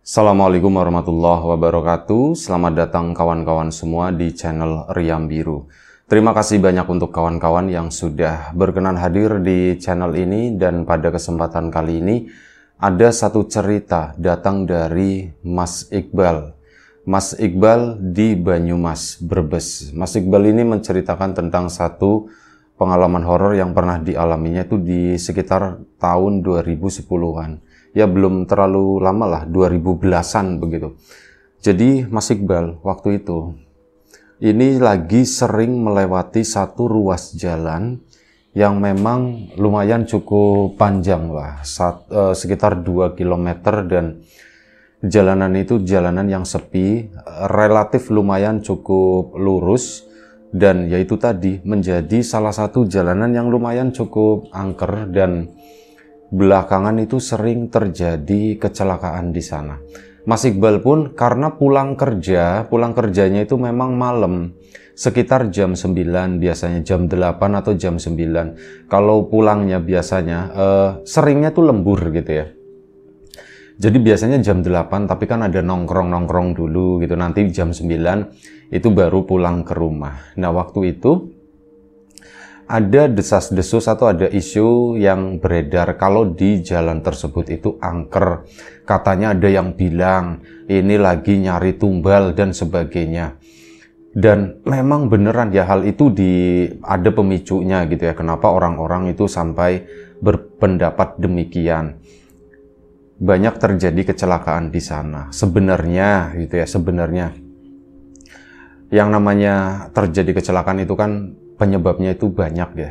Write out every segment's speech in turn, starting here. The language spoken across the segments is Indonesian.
Assalamualaikum warahmatullahi wabarakatuh. Selamat datang kawan-kawan semua di channel Riam Biru. Terima kasih banyak untuk kawan-kawan yang sudah berkenan hadir di channel ini, dan pada kesempatan kali ini ada satu cerita datang dari Mas Iqbal. Mas Iqbal di Banyumas, Brebes. Mas Iqbal ini menceritakan tentang satu pengalaman horor yang pernah dialaminya itu di sekitar tahun 2010-an. Ya belum terlalu lama lah, 2010-an begitu. Jadi Mas Iqbal waktu itu ini lagi sering melewati satu ruas jalan yang memang lumayan cukup panjang lah, sekitar 2 km, dan jalanan itu jalanan yang sepi, relatif lumayan cukup lurus, dan yaitu tadi menjadi salah satu jalanan yang lumayan cukup angker, dan belakangan itu sering terjadi kecelakaan di sana. Mas Iqbal pun karena pulang kerjanya itu memang malam, sekitar jam 9, biasanya jam 8 atau jam 9. Kalau pulangnya biasanya seringnya tuh lembur gitu ya. Jadi biasanya jam 8, tapi kan ada nongkrong-nongkrong dulu gitu. Nanti jam 9 itu baru pulang ke rumah. Nah, waktu itu ada desas-desus atau ada isu yang beredar kalau di jalan tersebut itu angker. Katanya ada yang bilang ini lagi nyari tumbal dan sebagainya. Dan memang beneran ya, hal itu ada pemicunya gitu ya. Kenapa orang-orang itu sampai berpendapat demikian. Banyak terjadi kecelakaan di sana. Sebenarnya gitu ya, sebenarnya yang namanya terjadi kecelakaan itu kan penyebabnya itu banyak ya.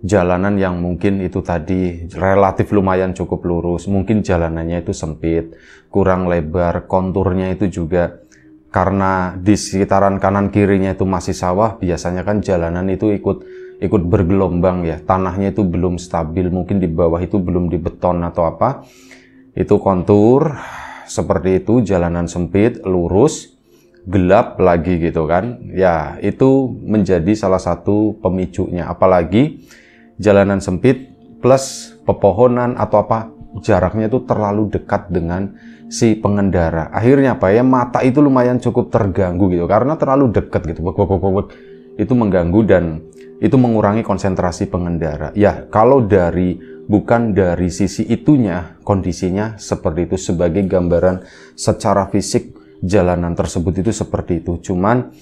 Jalanan yang mungkin itu tadi relatif lumayan cukup lurus, mungkin jalanannya itu sempit, kurang lebar, konturnya itu juga karena di sekitaran kanan kirinya itu masih sawah, biasanya kan jalanan itu ikut bergelombang ya, tanahnya itu belum stabil, mungkin di bawah itu belum dibeton atau apa. Itu kontur seperti itu, jalanan sempit, lurus, gelap lagi gitu kan ya, itu menjadi salah satu pemicunya. Apalagi jalanan sempit plus pepohonan atau apa, jaraknya itu terlalu dekat dengan si pengendara. Akhirnya apa ya, mata itu lumayan cukup terganggu gitu karena terlalu dekat gitu. Itu mengganggu dan itu mengurangi konsentrasi pengendara ya. Kalau bukan dari sisi itunya, kondisinya seperti itu, sebagai gambaran secara fisik jalanan tersebut itu seperti itu. Cuman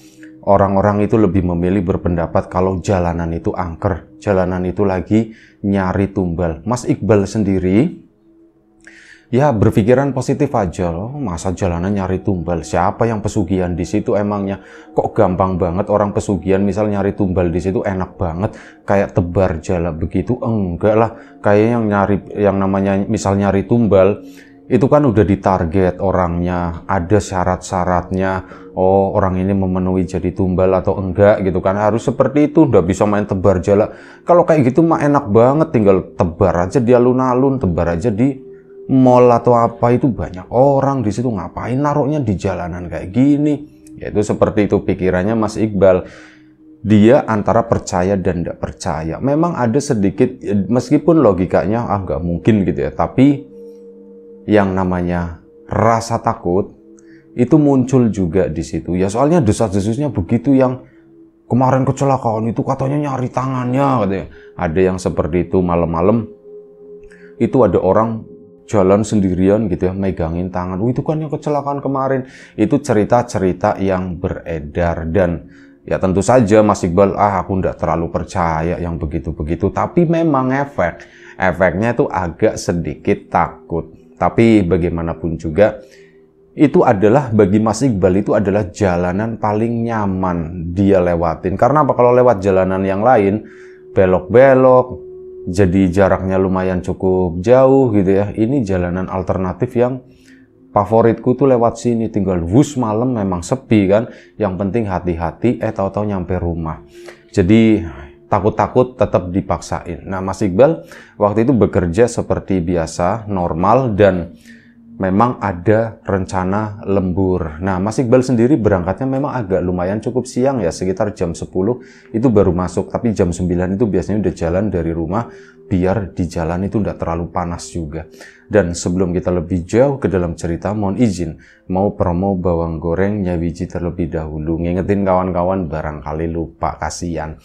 orang-orang itu lebih memilih berpendapat kalau jalanan itu angker, jalanan itu lagi nyari tumbal. Mas Iqbal sendiri ya berpikiran positif aja loh, masa jalanan nyari tumbal, siapa yang pesugihan di situ emangnya? Kok gampang banget orang pesugihan misal nyari tumbal di situ, enak banget kayak tebar jala begitu? Enggak lah, kayak yang namanya misal nyari tumbal itu kan udah ditarget orangnya, ada syarat-syaratnya. Oh, orang ini memenuhi jadi tumbal atau enggak gitu kan, harus seperti itu, udah bisa main tebar jala. Kalau kayak gitu mah enak banget, tinggal tebar aja di alun-alun, tebar aja di mall atau apa, itu banyak orang di situ, ngapain naruhnya di jalanan kayak gini. Yaitu seperti itu pikirannya Mas Iqbal. Dia antara percaya dan tidak percaya. Memang ada sedikit, meskipun logikanya nggak mungkin gitu ya, tapi yang namanya rasa takut itu muncul juga di situ ya. Soalnya desas-desusnya begitu, yang kemarin kecelakaan itu katanya nyari tangannya katanya. Ada yang seperti itu, malam-malam itu ada orang jalan sendirian gitu ya, megangin tangan. Itu kan yang kecelakaan kemarin. Itu cerita-cerita yang beredar, dan ya tentu saja Mas Iqbal, aku nggak terlalu percaya yang begitu-begitu. Tapi memang efeknya itu agak sedikit takut. Tapi bagaimanapun juga, itu adalah bagi Mas Iqbal itu adalah jalanan paling nyaman dia lewatin. Karena apa? Kalau lewat jalanan yang lain, belok-belok, jadi jaraknya lumayan cukup jauh gitu ya. Ini jalanan alternatif yang favoritku tuh lewat sini. Tinggal wus, malam memang sepi kan. Yang penting hati-hati, tahu-tahu nyampe rumah. Jadi takut-takut tetap dipaksain. Nah, Mas Iqbal waktu itu bekerja seperti biasa, normal, dan memang ada rencana lembur. Nah, Mas Iqbal sendiri berangkatnya memang agak lumayan cukup siang ya, sekitar jam 10 itu baru masuk. Tapi jam 9 itu biasanya udah jalan dari rumah, biar di jalan itu udah terlalu panas juga. Dan sebelum kita lebih jauh ke dalam cerita, mohon izin mau promo bawang goreng Nyawiji terlebih dahulu. Ngingetin kawan-kawan barangkali lupa, kasihan.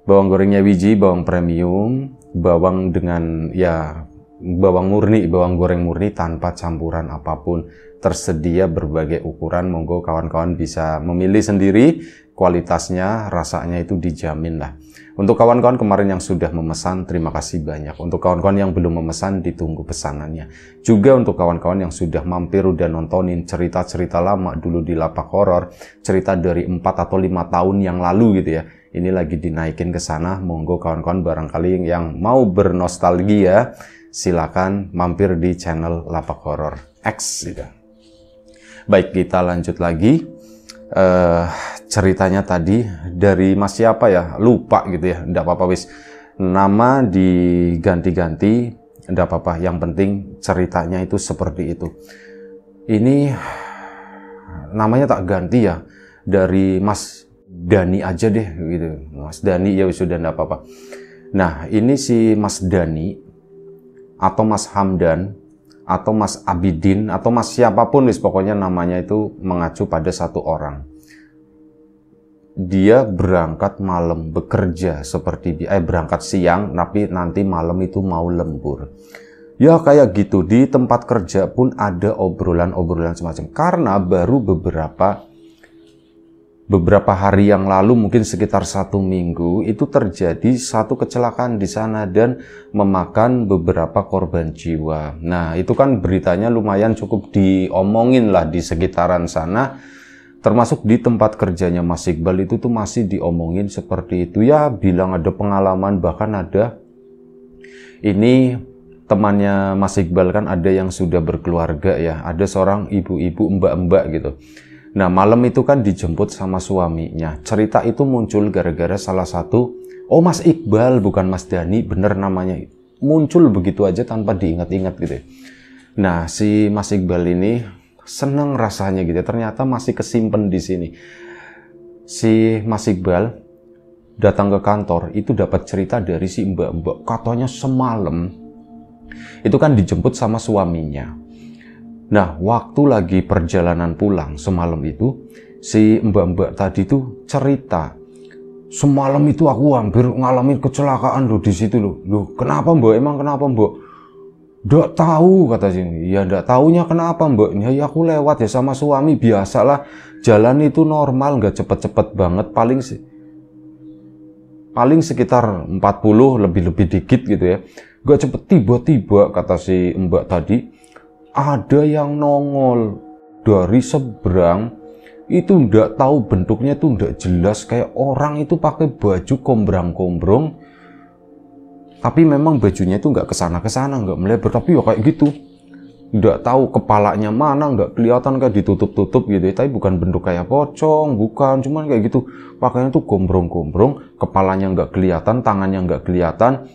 Bawang goreng Nyawiji, bawang premium, bawang dengan ya bawang murni, bawang goreng murni tanpa campuran apapun, tersedia berbagai ukuran. Monggo kawan-kawan bisa memilih sendiri, kualitasnya, rasanya itu dijamin lah. Untuk kawan-kawan kemarin yang sudah memesan, terima kasih banyak. Untuk kawan-kawan yang belum memesan, ditunggu pesanannya. Juga untuk kawan-kawan yang sudah mampir udah nontonin cerita-cerita lama dulu di Lapak Horor, cerita dari 4 atau 5 tahun yang lalu gitu ya. Ini lagi dinaikin ke sana. Monggo kawan-kawan barangkali yang mau bernostalgia, silakan mampir di channel Lapak Horor X gitu. Baik, kita lanjut lagi. Ceritanya tadi dari Mas siapa ya? Lupa gitu ya. Nggak apa-apa wis. Nama diganti-ganti, nggak apa-apa. Yang penting ceritanya itu seperti itu. Ini namanya tak ganti ya. Dari Mas Dani aja deh gitu. Mas Dani ya sudah nggak apa-apa. Nah, ini si Mas Dani atau Mas Hamdan atau Mas Abidin atau Mas siapapun wis, pokoknya namanya itu mengacu pada satu orang. Dia berangkat malam bekerja seperti berangkat siang tapi nanti malam itu mau lembur. Ya kayak gitu, di tempat kerja pun ada obrolan-obrolan semacam, karena baru beberapa hari yang lalu, mungkin sekitar 1 minggu, itu terjadi satu kecelakaan di sana dan memakan beberapa korban jiwa. Nah, itu kan beritanya lumayan cukup diomongin lah di sekitaran sana, termasuk di tempat kerjanya Mas Iqbal itu tuh masih diomongin seperti itu. Ya, bilang ada pengalaman, bahkan ada ini temannya Mas Iqbal kan ada yang sudah berkeluarga ya, ada seorang ibu-ibu, mbak-mbak gitu. Nah, malam itu kan dijemput sama suaminya. Cerita itu muncul gara-gara salah satu, oh Mas Iqbal, bukan Mas Dani, bener namanya. Muncul begitu aja tanpa diingat-ingat gitu. Nah, si Mas Iqbal ini seneng rasanya gitu. Ternyata masih kesimpen di sini. Si Mas Iqbal datang ke kantor, itu dapat cerita dari si mbak-mbak. Katanya semalam, itu kan dijemput sama suaminya. Nah, waktu lagi perjalanan pulang semalam itu, si mbak-mbak tadi tuh cerita, semalam itu aku hampir ngalamin kecelakaan loh di situ loh. Loh, kenapa mbak? Emang kenapa mbak? Nggak tahu kata sini. Ya nggak taunya kenapa mbak? Ya aku lewat ya sama suami, biasalah jalan itu normal, nggak cepet-cepet banget, paling sekitar 40 lebih dikit gitu ya. Nggak cepet, tiba-tiba kata si mbak tadi, ada yang nongol dari seberang, itu nggak tahu bentuknya tuh nggak jelas, kayak orang itu pakai baju kombrang-kombrong, tapi memang bajunya itu nggak kesana-kesana, nggak melebar, tapi ya kayak gitu, nggak tahu kepalanya mana, nggak kelihatan, kayak ditutup-tutup gitu ya. Tapi bukan bentuk kayak pocong, bukan, cuman kayak gitu, pakainya tuh gombrong-gombrong, kepalanya nggak kelihatan, tangannya nggak kelihatan.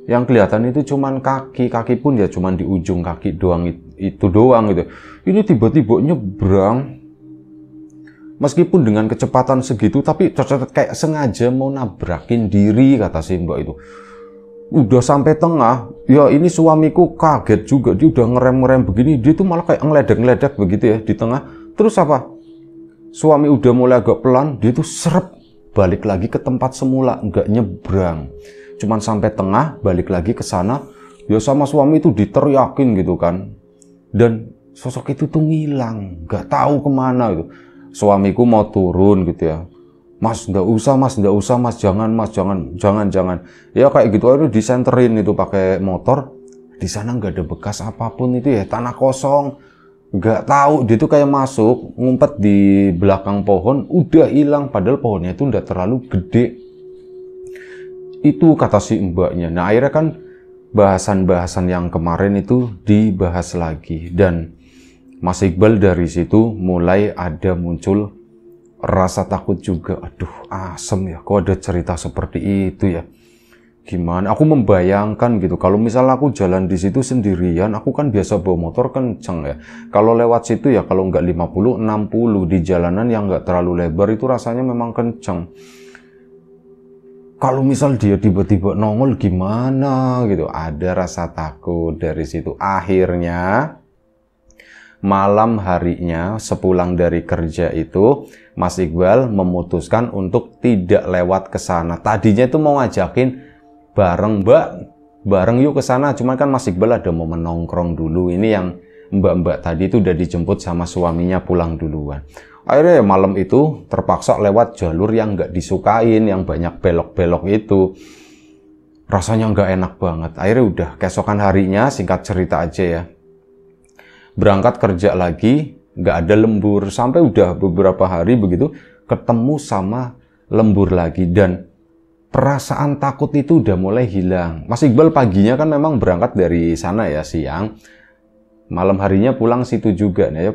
Yang kelihatan itu cuman kaki pun ya cuman di ujung kaki doang, itu doang gitu. Ini tiba-tiba nyebrang, meskipun dengan kecepatan segitu, tapi kayak sengaja mau nabrakin diri kata si mbak itu. Udah sampai tengah, ya ini suamiku kaget juga, dia udah ngerem-ngerem begini, dia tuh malah kayak ngeledek-ngeledek begitu ya di tengah. Terus apa? Suami udah mulai agak pelan, dia tuh seret balik lagi ke tempat semula, nggak nyebrang. Cuman sampai tengah, balik lagi ke sana, ya sama suami itu diteriakin gitu kan. Dan sosok itu tuh ngilang, nggak tahu kemana gitu. Suamiku mau turun gitu ya. Mas, nggak usah mas, jangan. Ya kayak gitu aja disenterin itu pakai motor. Di sana nggak ada bekas apapun itu ya, tanah kosong. Nggak tahu, dia tuh kayak masuk, ngumpet di belakang pohon, udah hilang. Padahal pohonnya itu udah terlalu gede. Itu kata si mbaknya. Nah, akhirnya kan bahasan-bahasan yang kemarin itu dibahas lagi. Dan Mas Iqbal dari situ mulai ada muncul rasa takut juga. Aduh, asem ya, kok ada cerita seperti itu ya. gimana? Aku membayangkan gitu, kalau misal aku jalan di situ sendirian, aku kan biasa bawa motor kenceng ya. Kalau lewat situ ya, kalau nggak 50, 60 di jalanan yang nggak terlalu lebar itu rasanya memang kenceng. Kalau misal dia tiba-tiba nongol gimana gitu, ada rasa takut dari situ. Akhirnya malam harinya sepulang dari kerja itu, Mas Iqbal memutuskan untuk tidak lewat ke sana. Tadinya itu mau ngajakin bareng Mbak, bareng yuk ke sana. Cuman kan Mas Iqbal ada momen nongkrong dulu. Ini yang Mbak-mbak tadi itu udah dijemput sama suaminya pulang duluan. Akhirnya ya malam itu terpaksa lewat jalur yang nggak disukain, yang banyak belok-belok itu. Rasanya nggak enak banget. Akhirnya udah keesokan harinya, singkat cerita aja ya, berangkat kerja lagi, nggak ada lembur. Sampai udah beberapa hari begitu, ketemu sama lembur lagi. Dan perasaan takut itu udah mulai hilang. Mas Iqbal paginya kan memang berangkat dari sana ya, siang. Malam harinya pulang situ juga. Nah, ya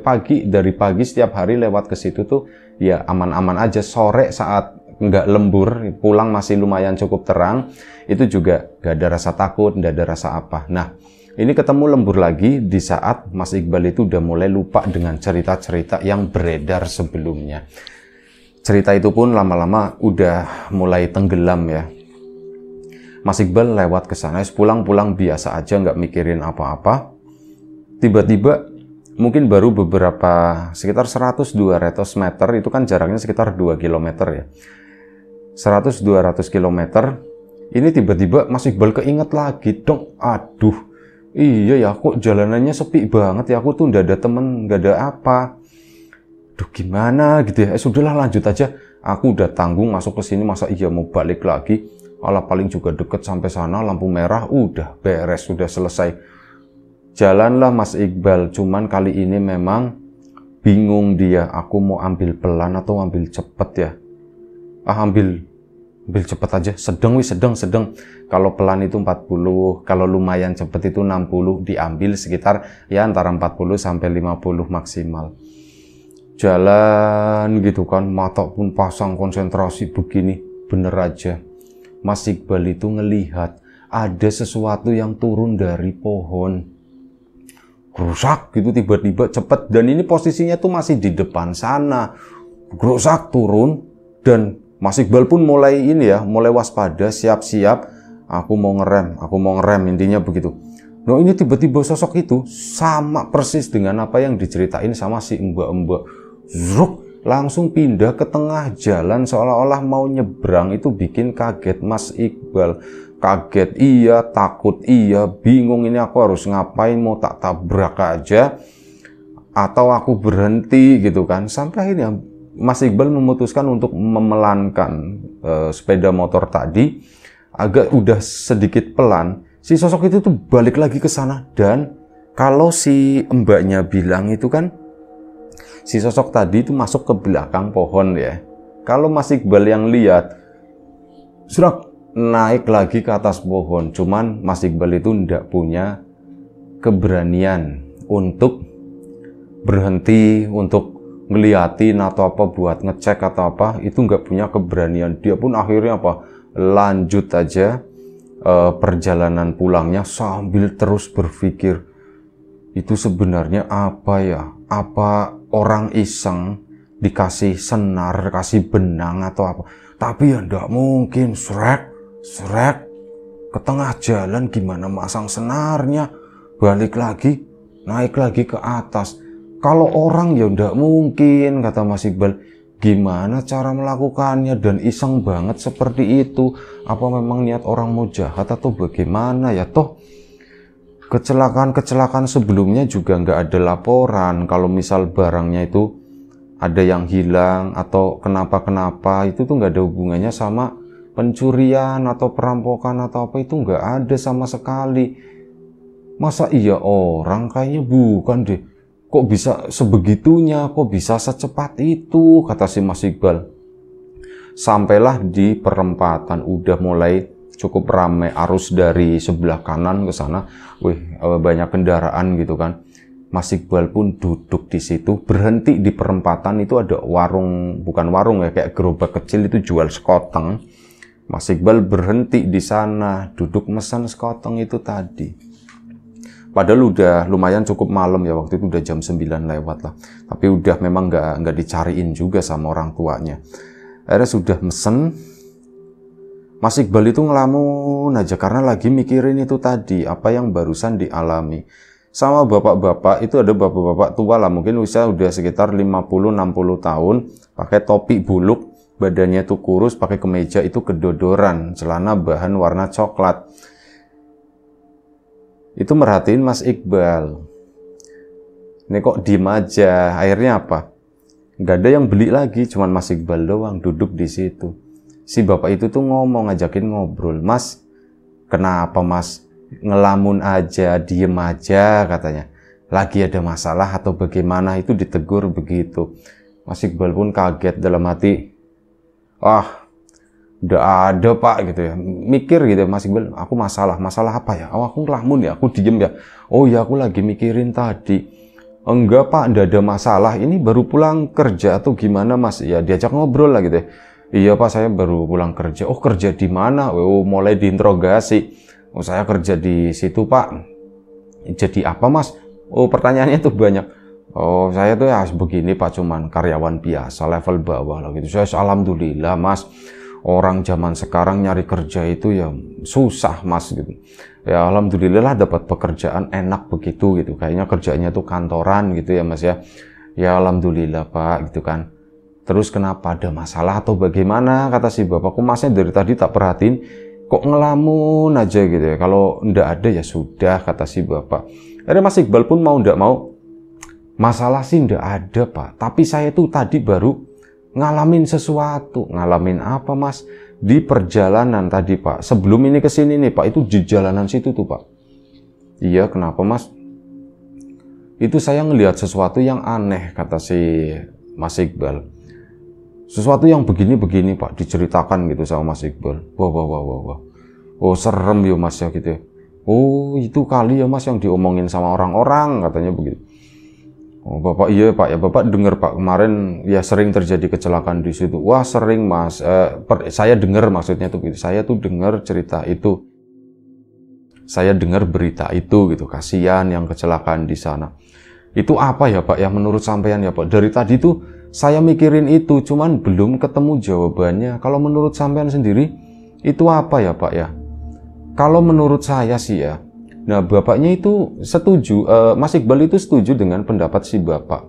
dari pagi setiap hari lewat ke situ tuh ya aman-aman aja. Sore saat nggak lembur, pulang masih lumayan cukup terang. Itu juga nggak ada rasa takut, nggak ada rasa apa. Nah, ini ketemu lembur lagi di saat Mas Iqbal itu udah mulai lupa dengan cerita-cerita yang beredar sebelumnya. Cerita itu pun lama-lama udah mulai tenggelam ya. Mas Iqbal lewat ke sana, pulang-pulang biasa aja, nggak mikirin apa-apa. Tiba-tiba, mungkin baru beberapa, sekitar 100-200 meter, itu kan jaraknya sekitar 2 km ya. 100-200 km, ini tiba-tiba Mas Iqbal keinget lagi dong, aduh, iya ya, kok jalanannya sepi banget ya, aku tuh nggak ada temen, nggak ada apa. Duh gimana gitu ya, sudahlah lanjut aja. Aku udah tanggung masuk ke sini, masa iya mau balik lagi? Alah paling juga deket sampai sana, lampu merah, udah beres, sudah selesai. Jalanlah Mas Iqbal, cuman kali ini memang bingung dia, aku mau ambil pelan atau ambil cepet ya? Ambil cepet aja, sedang. Kalau pelan itu 40, kalau lumayan cepet itu 60, diambil sekitar ya antara 40 sampai 50 maksimal. Jalan gitu kan, mata pun pasang konsentrasi begini, bener aja. Mas Iqbal itu ngelihat ada sesuatu yang turun dari pohon. Gerusak gitu tiba-tiba cepet, dan ini posisinya tuh masih di depan sana. Gerusak turun, dan Mas Iqbal pun mulai ini ya, mulai waspada, siap-siap. Aku mau ngerem, intinya begitu. Nah ini tiba-tiba sosok itu sama persis dengan apa yang diceritain sama si mbak-mbak. Zruk, langsung pindah ke tengah jalan seolah-olah mau nyebrang. Itu bikin kaget Mas Iqbal. Kaget iya, takut iya, bingung ini aku harus ngapain, mau tak tabrak aja atau aku berhenti gitu kan. Sampai akhirnya Mas Iqbal memutuskan untuk memelankan sepeda motor tadi, agak udah sedikit pelan. Si sosok itu tuh balik lagi ke sana, dan kalau si mbaknya bilang itu kan si sosok tadi itu masuk ke belakang pohon ya. Kalau Mas Iqbal yang lihat, sudah naik lagi ke atas pohon. Cuman Mas Iqbal itu tidak punya keberanian untuk berhenti, untuk ngeliatin atau apa, buat ngecek atau apa. Itu nggak punya keberanian. Dia pun akhirnya apa, lanjut aja perjalanan pulangnya sambil terus berpikir, itu sebenarnya apa ya? Apa orang iseng dikasih senar, kasih benang atau apa? Tapi ya ndak mungkin, srek ke tengah jalan gimana masang senarnya, balik lagi, naik lagi ke atas. Kalau orang ya ndak mungkin, kata Mas Iqbal. Gimana cara melakukannya, dan iseng banget seperti itu? Apa memang niat orang mau jahat atau bagaimana ya? Toh kecelakaan sebelumnya juga nggak ada laporan kalau misal barangnya itu ada yang hilang atau kenapa-kenapa. Itu tuh nggak ada hubungannya sama pencurian atau perampokan atau apa, itu nggak ada sama sekali. Masa iya orang, kayaknya bukan deh. Kok bisa sebegitunya, kok bisa secepat itu, kata si Mas Iqbal. Sampailah di perempatan, udah mulai cukup ramai arus dari sebelah kanan ke sana. Banyak kendaraan gitu kan. Mas Iqbal pun duduk di situ, berhenti di perempatan. Itu ada warung, bukan warung ya, kayak gerobak kecil itu jual sekoteng. Mas Iqbal berhenti di sana, duduk mesen sekoteng itu tadi. Padahal udah lumayan cukup malam ya, waktu itu udah jam 9 lewat lah. Tapi udah memang nggak dicariin juga sama orang tuanya. Akhirnya sudah mesen, Mas Iqbal itu ngelamun aja karena lagi mikirin itu tadi, apa yang barusan dialami. Sama bapak-bapak, itu ada bapak-bapak tua lah, mungkin usia udah sekitar 50-60 tahun, pakai topi buluk, badannya itu kurus, pakai kemeja itu kedodoran, celana bahan warna coklat. Itu merhatiin Mas Iqbal. Ini kok diem aja, akhirnya apa? Nggak ada yang beli lagi, cuman Mas Iqbal doang duduk di situ. Si bapak itu tuh ngomong, ngajakin ngobrol, Mas, kenapa Mas ngelamun aja, diem aja katanya. Lagi ada masalah atau bagaimana, itu ditegur begitu. Mas Iqbal pun kaget dalam hati. Udah ada Pak gitu ya. Mikir gitu Mas Iqbal, aku masalah apa ya? Oh aku ngelamun ya, aku diem ya. Oh ya aku lagi mikirin tadi. Enggak Pak, enggak ada masalah. Ini baru pulang kerja atau gimana Mas? Ya diajak ngobrol lah gitu ya. Iya Pak, saya baru pulang kerja. Oh kerja di mana? Oh mulai diinterogasi. Oh saya kerja di situ Pak. Jadi apa Mas? Oh pertanyaannya tuh banyak. Oh saya tuh ya begini Pak, cuman karyawan biasa level bawah lah gitu. Saya alhamdulillah Mas. Orang zaman sekarang nyari kerja itu ya susah Mas gitu. Ya alhamdulillah dapat pekerjaan enak begitu gitu. Kayaknya kerjanya tuh kantoran gitu ya Mas ya. Ya alhamdulillah Pak gitu kan. Terus kenapa, ada masalah atau bagaimana? Kata si bapakku, Masnya dari tadi tak perhatiin kok ngelamun aja gitu ya. Kalau ndak ada ya sudah, kata si bapak. Akhirnya Mas Iqbal pun mau ndak mau, masalah sih ndak ada Pak. Tapi saya tuh tadi baru ngalamin sesuatu. Ngalamin apa Mas? Di perjalanan tadi Pak. Sebelum ini ke sini nih Pak, itu di jalanan situ tuh Pak. Iya kenapa Mas? Itu saya ngelihat sesuatu yang aneh, kata si Mas Iqbal. Sesuatu yang begini-begini Pak, diceritakan gitu sama Mas Iqbal. Wah. Oh serem ya Mas ya gitu ya. Oh itu kali ya Mas yang diomongin sama orang-orang, katanya begitu. Oh Bapak, iya Pak ya, Bapak dengar Pak kemarin ya sering terjadi kecelakaan di situ. Wah sering Mas, saya dengar maksudnya tuh gitu. Saya tuh dengar cerita itu. Saya dengar berita itu gitu, kasihan yang kecelakaan di sana. Itu apa ya Pak ya menurut sampean ya Pak? Dari tadi tuh saya mikirin itu, cuman belum ketemu jawabannya. Kalau menurut sampean sendiri, itu apa ya Pak ya? Kalau menurut saya sih ya, nah bapaknya itu setuju, Mas Iqbal itu setuju dengan pendapat si bapak.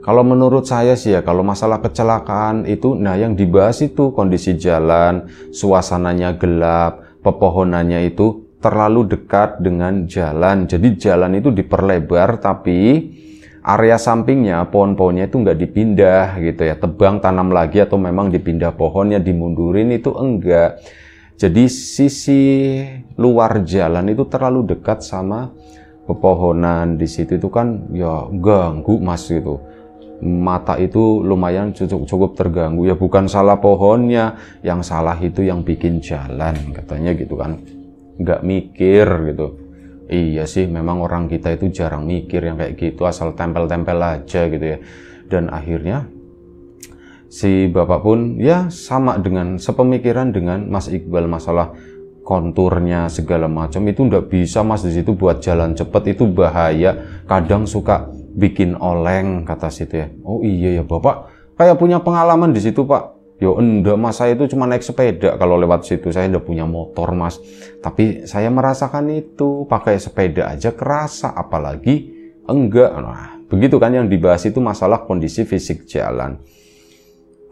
Kalau menurut saya sih ya, kalau masalah kecelakaan itu, nah yang dibahas itu kondisi jalan, suasananya gelap, pepohonannya itu terlalu dekat dengan jalan. Jadi jalan itu diperlebar, tapi area sampingnya, pohon-pohonnya itu nggak dipindah gitu ya, tebang tanam lagi atau memang dipindah pohonnya, dimundurin itu enggak. Jadi sisi luar jalan itu terlalu dekat sama pepohonan di situ itu kan ya ganggu Mas gitu. Mata itu lumayan cukup terganggu ya, bukan salah pohonnya, yang salah itu yang bikin jalan katanya gitu kan. Nggak mikir gitu. Iya sih, memang orang kita itu jarang mikir yang kayak gitu, asal tempel-tempel aja gitu ya. Dan akhirnya si bapak pun ya sama dengan sepemikiran dengan Mas Iqbal, masalah konturnya segala macam itu nggak bisa Mas di situ buat jalan cepet, itu bahaya, kadang suka bikin oleng, kata situ ya. Oh iya ya Bapak, kayak punya pengalaman di situ Pak. Yo enggak Mas, saya itu cuma naik sepeda kalau lewat situ, saya udah punya motor Mas. Tapi saya merasakan itu, pakai sepeda aja kerasa, apalagi enggak. Nah, begitu kan yang dibahas itu masalah kondisi fisik jalan.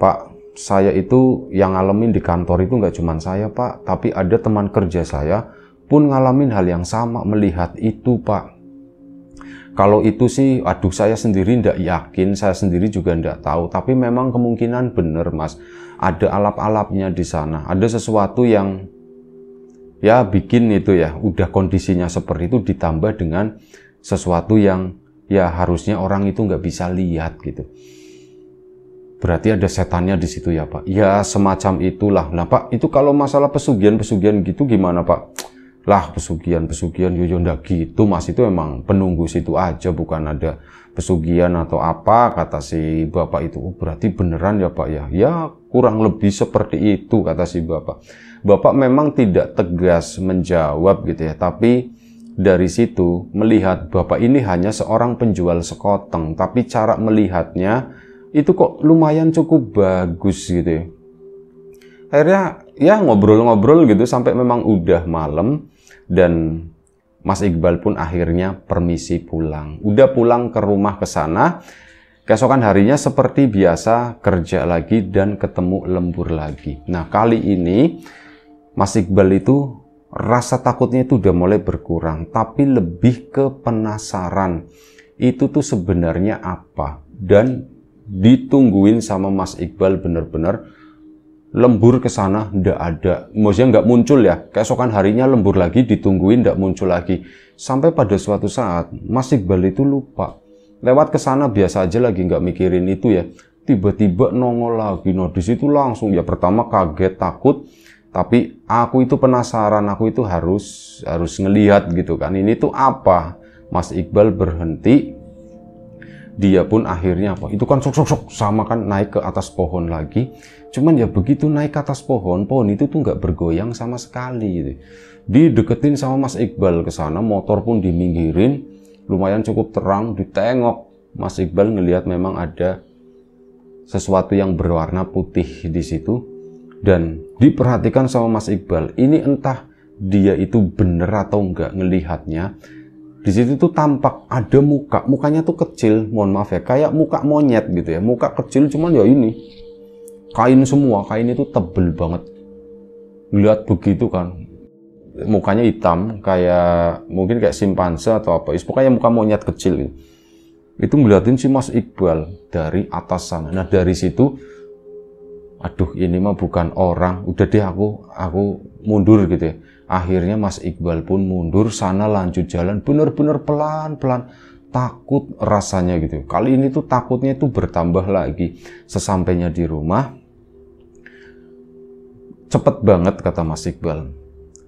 Pak, saya itu yang ngalamin di kantor itu nggak cuma saya Pak, tapi ada teman kerja saya pun ngalamin hal yang sama, melihat itu Pak. Kalau itu sih, aduh saya sendiri ndak yakin, saya sendiri juga ndak tahu. Tapi memang kemungkinan bener Mas, ada alap-alapnya di sana. Ada sesuatu yang ya bikin itu ya, udah kondisinya seperti itu ditambah dengan sesuatu yang ya harusnya orang itu nggak bisa lihat gitu. Berarti ada setannya di situ ya Pak. Ya semacam itulah. Nah Pak, itu kalau masalah pesugihan-pesugihan gitu gimana Pak? Lah pesugihan yo ndak gitu Mas, itu emang penunggu situ aja, bukan ada pesugihan atau apa, kata si bapak itu. Oh, berarti beneran ya Pak ya? Ya kurang lebih seperti itu, kata si bapak. Bapak memang tidak tegas menjawab gitu ya, tapi dari situ melihat bapak ini hanya seorang penjual sekoteng, tapi cara melihatnya itu kok lumayan cukup bagus gitu ya. Akhirnya ya ngobrol-ngobrol gitu sampai memang udah malam, dan Mas Iqbal pun akhirnya permisi pulang. Udah pulang ke rumah ke sana. Keesokan harinya seperti biasa kerja lagi dan ketemu lembur lagi. Nah, kali ini Mas Iqbal itu rasa takutnya itu udah mulai berkurang, tapi lebih ke penasaran. Itu tuh sebenarnya apa? Dan ditungguin sama Mas Iqbal bener-bener. Lembur ke sana ndak ada, maksudnya nggak muncul ya. Keesokan harinya lembur lagi, ditungguin ndak muncul lagi. Sampai pada suatu saat Mas Iqbal itu lupa. Lewat ke sana biasa aja lagi nggak mikirin itu ya. Tiba-tiba nongol lagi. Nah di situ langsung ya pertama kaget takut, tapi aku itu penasaran, aku itu harus ngelihat gitu kan. Ini tuh apa? Mas Iqbal berhenti. Dia pun akhirnya apa? Itu kan sok sama kan naik ke atas pohon lagi. Cuman ya begitu naik ke atas pohon itu tuh nggak bergoyang sama sekali gitu. Dideketin sama Mas Iqbal ke sana, motor pun diminggirin, lumayan cukup terang, ditengok. Mas Iqbal ngelihat memang ada sesuatu yang berwarna putih di situ, dan diperhatikan sama Mas Iqbal. Ini entah dia itu bener atau enggak ngelihatnya. Di situ tuh tampak ada mukanya tuh kecil, mohon maaf ya, kayak muka monyet gitu ya, muka kecil cuman ya ini kain semua, kain itu tebel banget. Lihat begitu kan, mukanya hitam, kayak mungkin kayak simpanse atau apa, pokoknya muka monyet kecil gitu. Itu ngeliatin si Mas Iqbal dari atas sana. Nah dari situ, aduh ini mah bukan orang, udah deh aku mundur gitu ya. Akhirnya Mas Iqbal pun mundur sana, lanjut jalan bener-bener pelan-pelan, takut rasanya gitu. Kali ini tuh takutnya itu bertambah lagi. Sesampainya di rumah, cepet banget kata Mas Iqbal.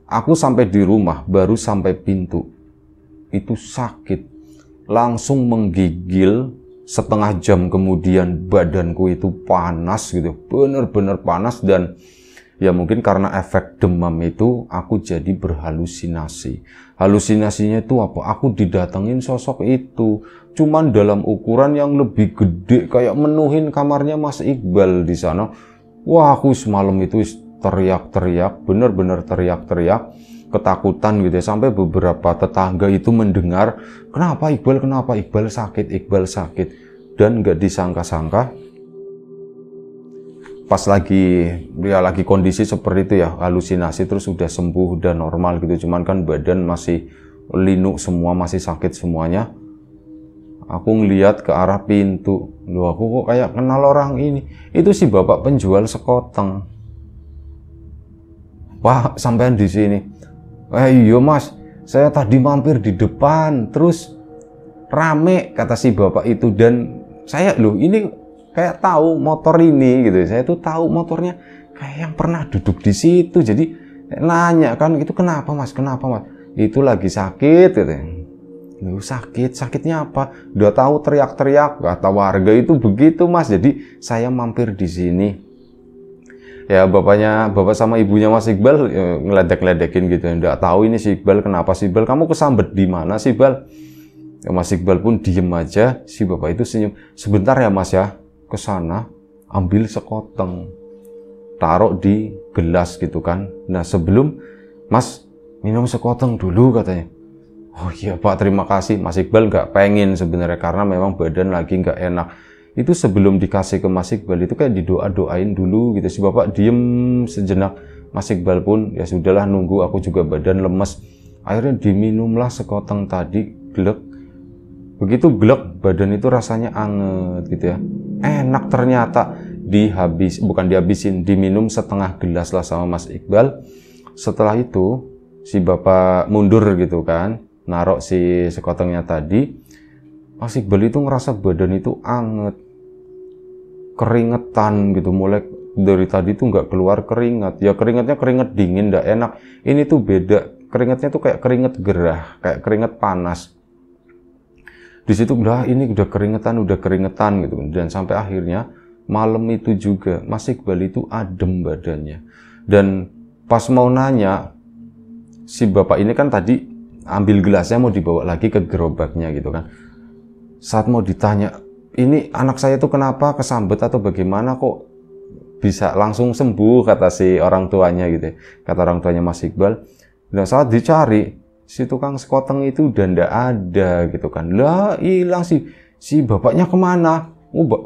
Aku sampai di rumah, baru sampai pintu, itu sakit. Langsung menggigil, setengah jam kemudian badanku itu panas gitu. Bener-bener panas, dan ya mungkin karena efek demam itu aku jadi berhalusinasi. Halusinasinya itu apa? Aku didatengin sosok itu. Cuman dalam ukuran yang lebih gede, kayak menuhin kamarnya Mas Iqbal di sana. Wah, aku semalam itu teriak-teriak, bener-bener teriak-teriak, ketakutan gitu ya. Sampai beberapa tetangga itu mendengar, kenapa Iqbal, kenapa Iqbal sakit, Iqbal sakit. Dan nggak disangka-sangka, pas lagi kondisi seperti itu ya, halusinasi, terus udah sembuh, udah normal gitu, cuman kan badan masih linuk semua, masih sakit semuanya. Aku ngeliat ke arah pintu, loh aku kok kayak kenal orang ini. Itu si bapak penjual sekoteng. Wah, sampean di sini. Iya Mas, saya tadi mampir di depan, terus rame kata si bapak itu, dan saya loh ini kayak tahu motor ini gitu. Saya tuh tahu motornya kayak yang pernah duduk di situ. Jadi nanya kan, itu kenapa Mas? Kenapa Mas? Itu lagi sakit gitu. Loh, sakitnya apa? Udah tahu teriak-teriak, kata warga itu begitu Mas. Jadi saya mampir di sini. Ya bapak sama ibunya Mas Iqbal ngeledek-ledekin gitu. Nggak tahu ini si Iqbal kenapa. Si Iqbal, kamu kesambet di mana sih Iqbal? Ya, Mas Iqbal pun diem aja. Si bapak itu senyum. Sebentar ya Mas ya, ke sana ambil sekoteng, taruh di gelas gitu kan. Nah sebelum Mas minum sekoteng dulu katanya. Oh iya Pak, terima kasih. Mas Iqbal nggak pengen sebenarnya, karena memang badan lagi nggak enak. Itu sebelum dikasih ke Mas Iqbal itu kayak didoa-doain dulu gitu. Si bapak diem sejenak. Mas Iqbal pun ya sudahlah, nunggu, aku juga badan lemes. Akhirnya diminumlah sekoteng tadi, glek. Begitu glek, badan itu rasanya anget gitu ya. Enak ternyata. Diminum setengah gelas lah sama Mas Iqbal. Setelah itu si bapak mundur gitu kan, narok si sekotengnya tadi. Mas Iqbal itu ngerasa badan itu anget, keringetan gitu, mulai dari tadi tuh nggak keluar keringat. Ya keringatnya keringat dingin, nggak enak. Ini tuh beda, keringatnya tuh kayak keringat gerah, kayak keringat panas. Di situ udah ini udah keringetan gitu. Dan sampai akhirnya malam itu juga Mas Iqbal itu adem badannya. Dan pas mau nanya, si bapak ini kan tadi ambil gelasnya mau dibawa lagi ke gerobaknya gitu kan. Saat mau ditanya, ini anak saya tuh kenapa kesambet atau bagaimana kok bisa langsung sembuh, kata si orang tuanya gitu ya. Kata orang tuanya Mas Iqbal. Nah saat dicari, si tukang sekoteng itu udah ndak ada gitu kan. Lah hilang si bapaknya kemana?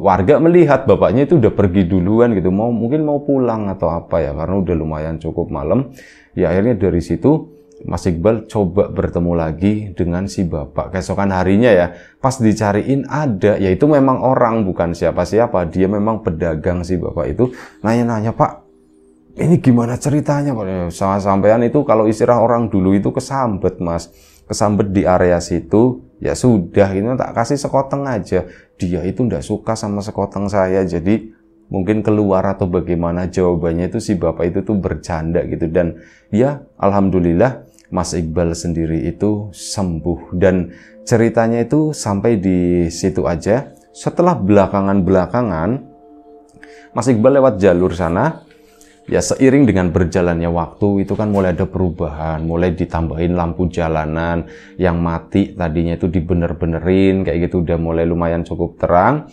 Warga melihat bapaknya itu udah pergi duluan gitu, mungkin mau pulang atau apa ya, karena udah lumayan cukup malam. Ya akhirnya dari situ Mas Iqbal coba bertemu lagi dengan si bapak keesokan harinya ya. Pas dicariin ada, yaitu memang orang, bukan siapa-siapa, dia memang pedagang si bapak itu. Nanya-nanya, Pak, ini gimana ceritanya Pak? Sampean itu kalau istilah orang dulu itu kesambet Mas, kesambet di area situ. Ya sudah, ini tak kasih sekoteng aja. Dia itu ndak suka sama sekoteng saya, jadi mungkin keluar atau bagaimana. Jawabannya itu si bapak itu tuh bercanda gitu. Dan ya alhamdulillah Mas Iqbal sendiri itu sembuh. Dan ceritanya itu sampai di situ aja. Setelah belakangan Mas Iqbal lewat jalur sana, ya seiring dengan berjalannya waktu itu kan mulai ada perubahan, mulai ditambahin lampu jalanan yang mati tadinya itu dibener-benerin kayak gitu, udah mulai lumayan cukup terang.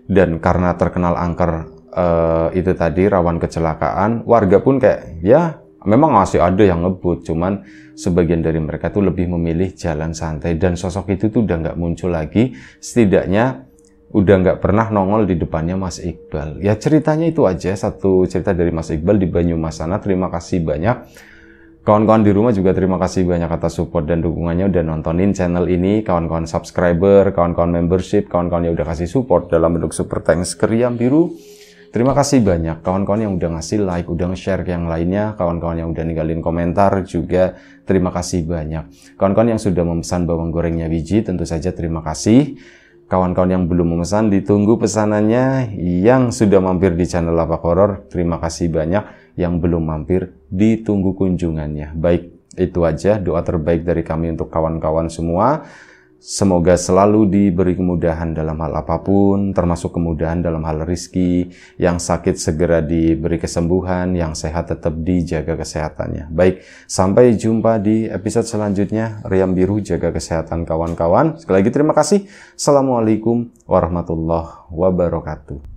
Dan karena terkenal angker itu tadi rawan kecelakaan, warga pun kayak ya memang masih ada yang ngebut, cuman sebagian dari mereka tuh lebih memilih jalan santai. Dan sosok itu tuh udah nggak muncul lagi, setidaknya udah nggak pernah nongol di depannya Mas Iqbal. Ya ceritanya itu aja, satu cerita dari Mas Iqbal di Banyumas sana. Terima kasih banyak. Kawan-kawan di rumah juga terima kasih banyak atas support dan dukungannya udah nontonin channel ini. Kawan-kawan subscriber, kawan-kawan membership, kawan-kawan yang udah kasih support dalam bentuk super thanks ke Riam Biru. Terima kasih banyak. Kawan-kawan yang udah ngasih like, udah nge-share ke yang lainnya. Kawan-kawan yang udah ninggalin komentar juga terima kasih banyak. Kawan-kawan yang sudah memesan bawang gorengnya biji tentu saja terima kasih. Kawan-kawan yang belum memesan, ditunggu pesanannya. Yang sudah mampir di channel Lapak Horor, terima kasih banyak. Yang belum mampir, ditunggu kunjungannya. Baik, itu aja doa terbaik dari kami untuk kawan-kawan semua. Semoga selalu diberi kemudahan dalam hal apapun, termasuk kemudahan dalam hal rizki. Yang sakit segera diberi kesembuhan, yang sehat tetap dijaga kesehatannya. Baik, sampai jumpa di episode selanjutnya. Riam Biru, jaga kesehatan kawan-kawan. Sekali lagi terima kasih. Assalamualaikum warahmatullahi wabarakatuh.